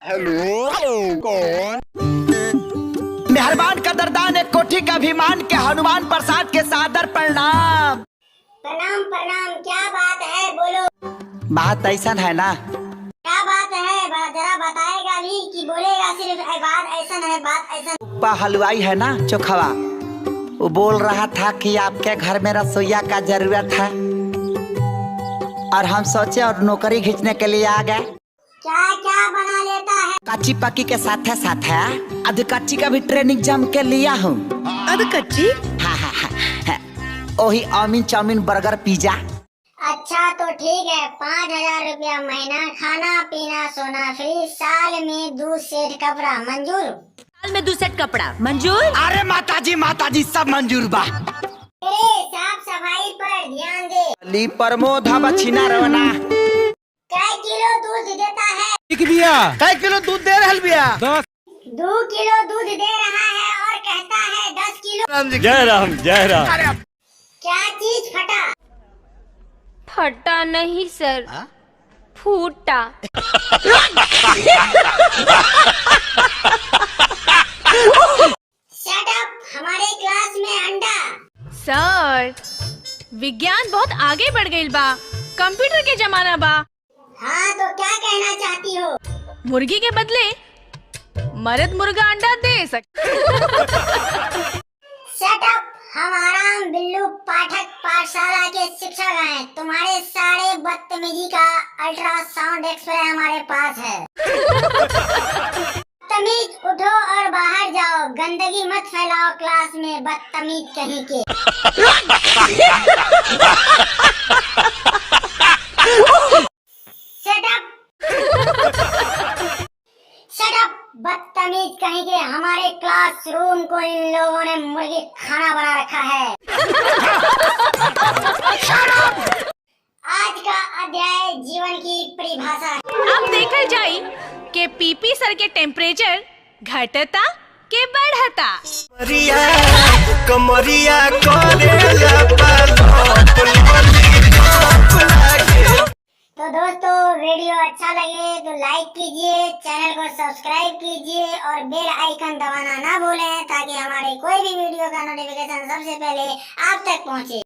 Hello कौन? मेहरबान कदरदान एक कोठी का अभिमान के हनुमान प्रसाद के सादर प्रणाम। प्रणाम प्रणाम। क्या बात है, बोलो। बात ऐसा है ना, क्या बात है, जरा बताएगा भी कि बोलेगा सिर्फ? बात ऐसा है, बात ऐसा। उपा हलवाई है ना चोखवा, वो बोल रहा था कि आपके घर में रसोईया का जरूरत है और हम सोचे और नौकरी खींचने के लिए आ गए। क्या क्या बना लेता है? कच्ची पक्की के साथ है अध कच्ची का भी ट्रेनिंग जम के लिया हूँ। अध कच्ची? हाँ। वही चाउमीन चाउमीन बर्गर पिज्जा। अच्छा तो ठीक है, 5,000 रुपया महीना, खाना पीना सोना फ्री, साल में 2 सेट कपड़ा मंजूर? साल में 2 सेट कपड़ा मंजूर? अरे माताजी सब मंजूर बा। अरे साफ सफाई पर ध्यान दे। ली प्रमोद बछिना रवना। कै किलो दूध देता है? कै किलो दूध दे रहल बिया? 2 किलो दूध दे रहा है और कहता है 10 किलो। जय राम जय राम। क्या चीज फटा? फटा नहीं सर, फूटा। शट अप, हमारे क्लास में अंडा। सर विज्ञान बहुत आगे बढ़ गई बा, कंप्यूटर के जमाना बा। हाँ तो क्या कहना चाहती हो? मुर्गी के बदले मर्द मुर्गा अंडा दे शट अप, हम आराम बिल्लू पाठक पाठशाला के शिक्षक हैं। तुम्हारे सारे बदतमीजी का अल्ट्रासाउंड एक्सरे हमारे पास है। बदतमीज उठो और बाहर जाओ, गंदगी मत फैलाओ क्लास में, बदतमीज कहीं के। शट अप बदतमीज कहीं के, हमारे क्लासरूम को इन लोगों ने मुर्गी खाना बना रखा है। आज का अध्याय जीवन की परिभाषा है। अब देखल जाई के पीपी सर के टेम्परेचर घटता के बढ़ता। कमरिया तो दोस्तों वीडियो अच्छा लगे तो लाइक कीजिए, चैनल को सब्सक्राइब कीजिए और बेल आइकन दबाना ना भूलें ताकि हमारे कोई भी वीडियो का नोटिफिकेशन सबसे पहले आप तक पहुंचे।